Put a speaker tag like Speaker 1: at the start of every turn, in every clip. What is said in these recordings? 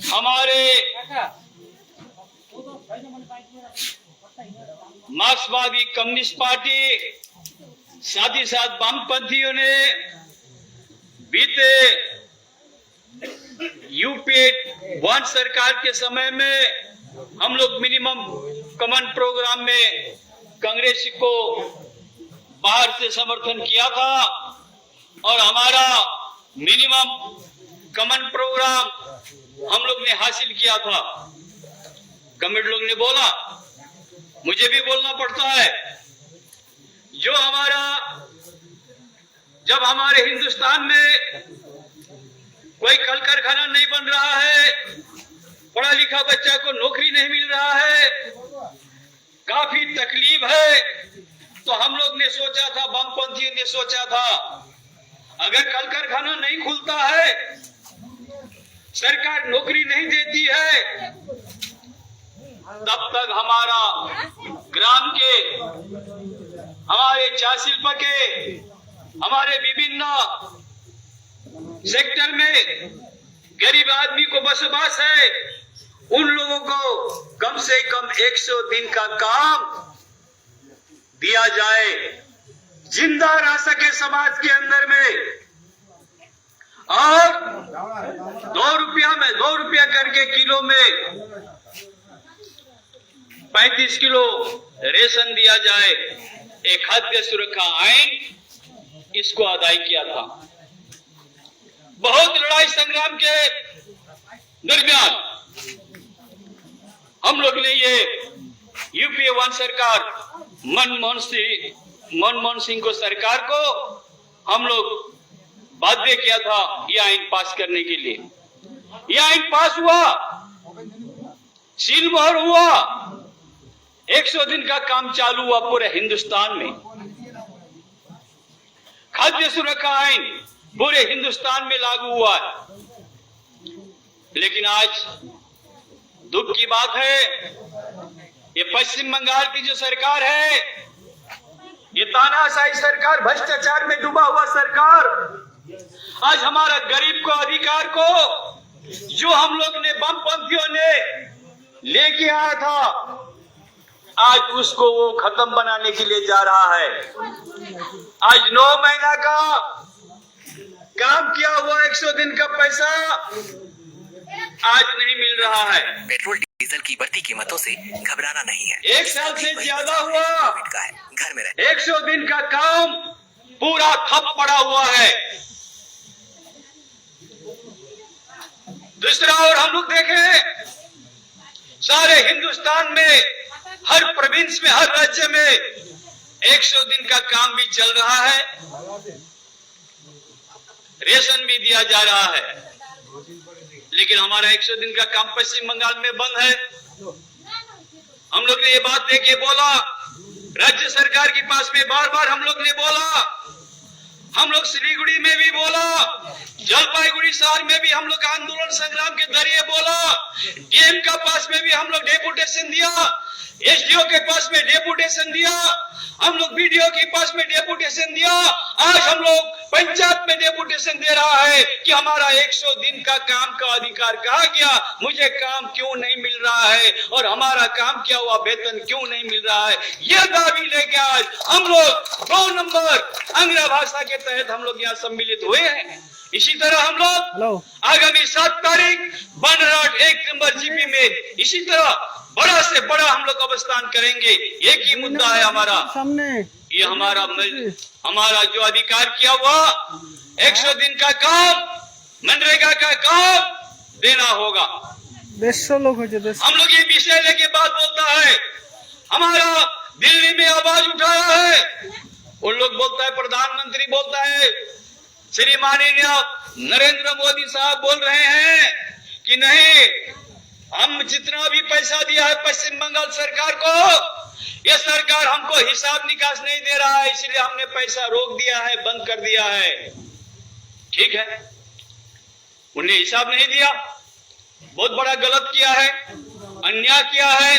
Speaker 1: हमारे मार्क्सवादी communist party साथ ही साथ वामपंथियों ने बीते यूपीए 1 सरकार के समय में हम लोग मिनिमम कॉमन प्रोग्राम में कांग्रेस को बाहर से समर्थन किया था और हमारा मिनिमम कॉमन प्रोग्राम हम लोग ने हासिल किया था। कमेटी लोग ने बोला, मुझे भी बोलना पड़ता है, जो हमारा जब हमारे हिंदुस्तान में कोई कल कारखाना नहीं बन रहा है, पढ़ा लिखा बच्चा को नौकरी नहीं मिल रहा है, काफी तकलीफ है, तो हम लोग ने सोचा था, वामपंथियों ने सोचा था, अगर कल कारखाना नहीं खुलता है, सरकार नौकरी नहीं देती है, तब तक हमारा ग्राम के, हमारे चाय शिल्प के, हमारे विभिन्न सेक्टर में गरीब आदमी को बसवास है, उन लोगों को कम से कम 100 दिन का काम दिया जाए, जिंदा रह सके समाज के अंदर में, और 2 रुपया करके किलो में 35 किलो रेशन दिया जाए। एक खाद्य सुरक्षा आइन इसको अदाई किया था। बहुत लड़ाई संग्राम के दरमियान हम लोग ने ये यूपीए 1 सरकार मनमोहन सिंह को सरकार को हम लोग बाध्य किया था ये आइन पास करने के लिए। ये आइन पास हुआ, सील मोहर हुआ, 100 दिन का काम चालू हुआ पूरे हिंदुस्तान में। खाद्य सुरक्षा आइन पूरे हिंदुस्तान में लागू हुआ है। लेकिन आज दुख की बात है, ये पश्चिम बंगाल की जो सरकार है, ये तानाशाही सरकार, भ्रष्टाचार में डूबा हुआ सरकार, आज हमारा गरीब को, अधिकार को जो हम लोग ने वामपंथियों ने लेके आया था, आज उसको वो खत्म बनाने के लिए जा रहा है। आज 9 महीना का काम किया हुआ 100 दिन का पैसा आज नहीं मिल रहा है।
Speaker 2: पेट्रोल डीजल की बढ़ती कीमतों से घबराना नहीं है।
Speaker 1: 1 साल से ज्यादा हुआ,
Speaker 2: घर में रहे।
Speaker 1: 100 दिन का काम पूरा ठप पड़ा हुआ है। दूसरा और हम लोग देखें, सारे हिंदुस्तान में, हर प्रोविंस में, हर राज्य में 100 दिन का काम भी चल रहा है, रेशन भी दिया जा रहा है। लेकिन हमारा 100 दिन का काम पश्चिम बंगाल में बंद है। हम लोग ने ये बात देके बोला, राज्य सरकार के पास में बार बार हम लोग ने बोला, हम लोग सिलीगुड़ी में भी बोला, जलपाईगुड़ी शहर में भी हम लोग आंदोलन संग्राम के जरिए बोला, डीएम का पास में भी हम लोग डेपुटेशन दिया, एसडीओ के पास में डेपुटेशन दिया, हम लोग बीडीओ के पास में डेपुटेशन दिया, आज हम लोग पंचायत में डेपुटेशन दे रहा है कि हमारा 100 दिन का काम का अधिकार कहा गया, मुझे काम क्यों नहीं मिल रहा है और हमारा काम किया हुआ वेतन क्यों नहीं मिल रहा है। यह दावी लेके आज हम लोग 2 नंबर अंग्रेजी भाषा के तहत हम लोग यहाँ सम्मिलित हुए हैं। इसी तरह हम लोग आगामी 7 तारीख बनराट 1 नंबर जीपी में इसी तरह बड़ा से बड़ा हम लोग अवस्थान करेंगे। एक ही मुद्दा है हमारा, ये हमारा जो अधिकार किया हुआ 100 दिन का काम, मनरेगा का काम देना होगा। हम लोग ये विषय लेके बात बोलता है, हमारा दिल्ली में आवाज उठाया है, उन लोग बोलता है, प्रधानमंत्री बोलता है, श्री माननीय नरेंद्र मोदी साहब बोल रहे हैं कि नहीं, हम जितना भी पैसा दिया है पश्चिम बंगाल सरकार को, यह सरकार हमको हिसाब निकास नहीं दे रहा है, इसलिए हमने पैसा रोक दिया है, बंद कर दिया है। ठीक है, उन्हें हिसाब नहीं दिया, बहुत बड़ा गलत किया है, अन्याय किया है,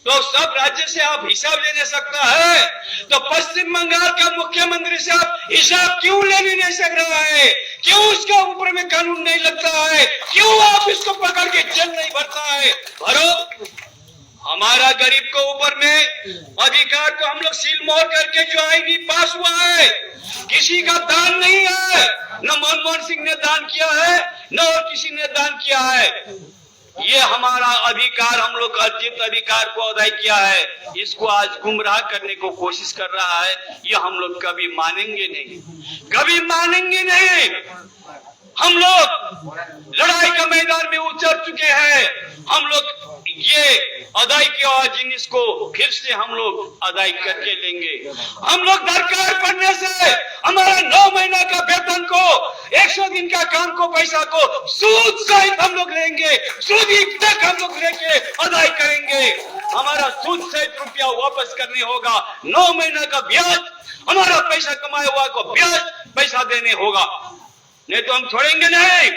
Speaker 1: तो सब राज्य से आप हिसाब लेने सकता है, तो पश्चिम बंगाल का मुख्यमंत्री से आप हिसाब क्यों लेने नहीं सक रहा है? क्यों उसका ऊपर में कानून नहीं लगता है? क्यों आप इसको पकड़ के जेल नहीं भरता है? भरो। हमारा गरीब को ऊपर में अधिकार को हम लोग सील मोहर करके जो आईनी पास हुआ है, किसी का दान नहीं है, न मनमोहन सिंह ने दान किया है, न और किसी ने दान किया है। ये हमारा अधिकार, हम लोग अर्जित अधिकार को अदा किया है, इसको आज गुमराह करने को कोशिश कर रहा है। ये हम लोग कभी मानेंगे नहीं, कभी मानेंगे नहीं। हम लोग लड़ाई का मैदान में उतर चुके हैं। हम लोग ये अदाई किया हुआ जिनिस को फिर से हम लोग अदाई करके लेंगे। हम लोग दरकार पड़ने से हमारा 9 महीना का वेतन को, 100 दिन का काम को, पैसा को सूद सहित हम लोग लेंगे, सूदी तक हम लोग लेके अदाई करेंगे। हमारा सूद सहित रुपया वापस करने होगा, 9 महीना का ब्याज, हमारा पैसा कमाया हुआ को ब्याज पैसा देने होगा, नहीं तो हम छोड़ेंगे नहीं।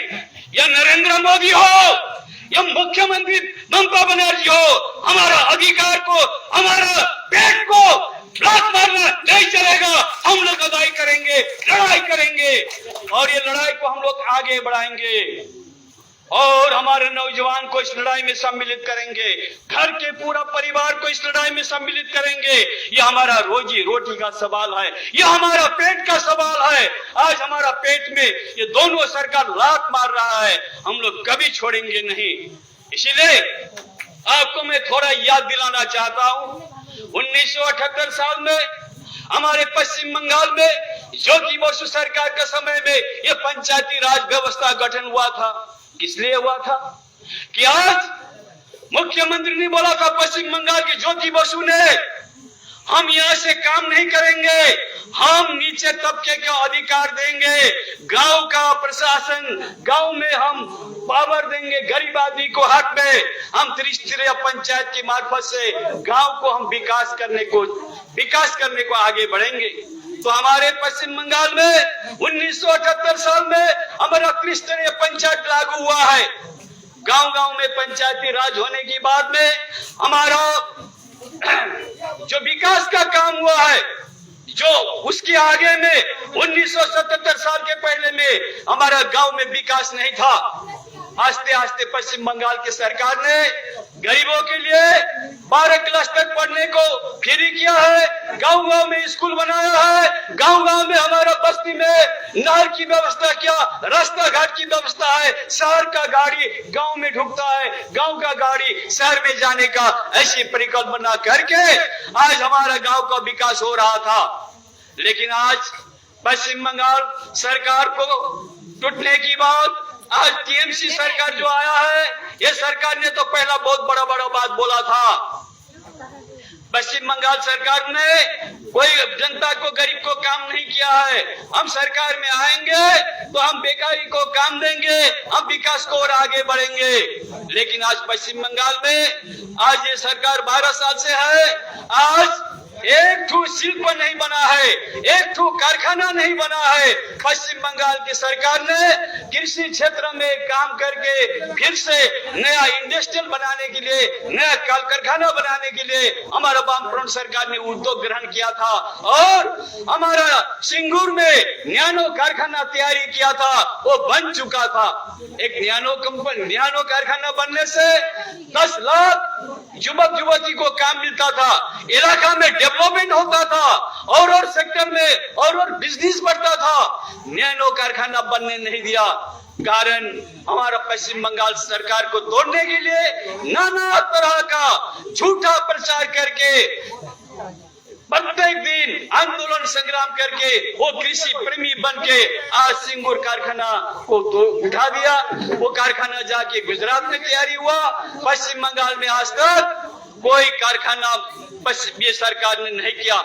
Speaker 1: या नरेंद्र मोदी हो या मुख्यमंत्री ममता बनर्जी हो, हमारा अधिकार को, हमारा पेट को लात मारना नहीं चलेगा। हम लोग अदाई करेंगे, लड़ाई करेंगे, और ये लड़ाई को हम लोग आगे बढ़ाएंगे और हमारे नौजवान को इस लड़ाई में सम्मिलित करेंगे, घर के पूरा परिवार को इस लड़ाई में सम्मिलित करेंगे। ये हमारा रोजी रोटी का सवाल है, ये हमारा पेट का सवाल है। आज हमारा पेट में ये दोनों सरकार लात मार रहा है, हम लोग कभी छोड़ेंगे नहीं। इसीलिए आपको मैं थोड़ा याद दिलाना चाहता हूँ, 1978 साल में हमारे पश्चिम बंगाल में ज्योति बसु सरकार के समय में ये पंचायती राज व्यवस्था गठन हुआ था। किस लिए हुआ था? कि आज मुख्यमंत्री ने बोला था पश्चिम बंगाल के ज्योति बसु ने, हम यहाँ से काम नहीं करेंगे, हम नीचे तबके का अधिकार देंगे, गांव का प्रशासन, गांव में हम पावर देंगे, गरीब आदमी को हक में, हम त्रिस्तरीय पंचायत की मार्फत से गांव को हम विकास करने को आगे बढ़ेंगे। तो हमारे पश्चिम बंगाल में 1978 साल में हमारा त्रिस्तरीय पंचायत लागू हुआ है। गांव-गांव में पंचायती राज होने के बाद में हमारा जो विकास का काम हुआ है, जो उसके आगे में 1977 साल के पहले में हमारा गांव में विकास नहीं था। आस्ते आस्ते पश्चिम बंगाल की सरकार ने गरीबों के लिए 12 क्लास तक पढ़ने को फ्री किया है, गांव-गांव में स्कूल बनाया है, गांव-गांव में हमारा बस्ती में नहर की व्यवस्था किया, रास्ता घाट की व्यवस्था है, शहर का गाड़ी गांव में ढुकता है, गांव का गाड़ी शहर में जाने का ऐसी परिकल्पना करके आज हमारा गांव का विकास हो रहा था। लेकिन आज पश्चिम बंगाल सरकार को टूटने की बात, आज टीएमसी सरकार जो आया है, ये सरकार ने तो पहला बहुत बड़ा बात बोला था। पश्चिम बंगाल सरकार ने कोई जनता को, गरीब को काम नहीं किया है। हम सरकार में आएंगे तो हम बेकारी को काम देंगे, हम विकास को और आगे बढ़ेंगे। लेकिन आज पश्चिम बंगाल में आज ये सरकार 12 साल से है, आज एक ठो शिल्प नहीं बना है, एक ठो कारखाना नहीं बना है। पश्चिम बंगाल की सरकार ने कृषि क्षेत्र में काम करके फिर से नया इंडस्ट्रियल बनाने के लिए, नया कल कारखाना बनाने के लिए हमारा वामफ्रंट सरकार ने उद्योग ग्रहण किया था और हमारा सिंगूर में नैनो कारखाना तैयारी किया था, वो बन चुका था। एक नैनो कारखाना बनने से 10 लाख युवक युवती को काम मिलता था, इलाका में डेवलपमेंट होता था और सेक्टर में और बिजनेस बढ़ता था। नैनो कारखाना बनने नहीं दिया, कारण हमारा पश्चिम बंगाल सरकार को तोड़ने के लिए नाना तरह का झूठा प्रचार करके प्रत्येक दिन आंदोलन संग्राम करके वो कृषि प्रेमी बन के आज सिंगूर कारखाना को तो उठा दिया। वो कारखाना जाके गुजरात में तैयारी हुआ, पश्चिम बंगाल में आज तक कोई कारखाना ये सरकार ने नहीं किया।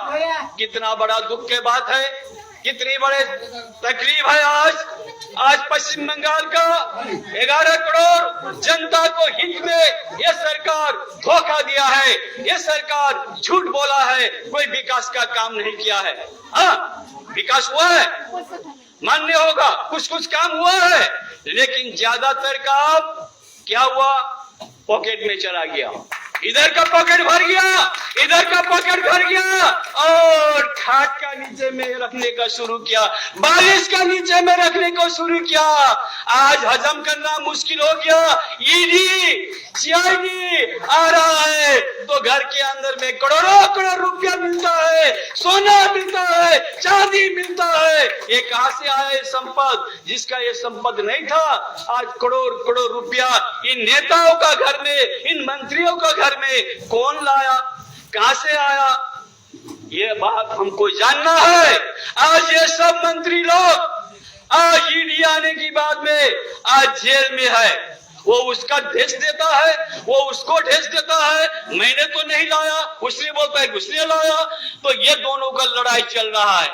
Speaker 1: कितना बड़ा दुख की बात है, कितनी बड़े तकलीफ है। आज पश्चिम बंगाल का 11 करोड़ जनता को हित में ये सरकार धोखा दिया है, ये सरकार झूठ बोला है, कोई विकास का काम नहीं किया है। हाँ, विकास हुआ है, मान्य होगा, कुछ काम हुआ है, लेकिन ज्यादातर काम क्या हुआ, पॉकेट में चला गया। इधर का पॉकेट भर गया, इधर का पॉकेट भर गया और खाट का नीचे में रखने का शुरू किया, बालिश का नीचे में रखने को शुरू किया। आज हजम करना मुश्किल हो गया। ईडी सीआईडी आ रहा है तो घर के अंदर में करोड़ों करोड़ रुपया मिलता है, सोना मिलता है, चांदी मिलता है। ये कहां से आया ये संपद? जिसका ये संपद नहीं था, आज करोड़ करोड़ रुपया इन नेताओं का घर में, इन मंत्रियों का घर में कौन लाया, कहां से आया? ये बात हमको जानना है। आज ये सब मंत्री लोग आज ईडी आने की बाद में आज जेल में है। वो उसका ढेस देता है, वो उसको ढेस देता है, मैंने तो नहीं लाया, उसने बोलता है उसने लाया। तो ये दोनों का लड़ाई चल रहा है।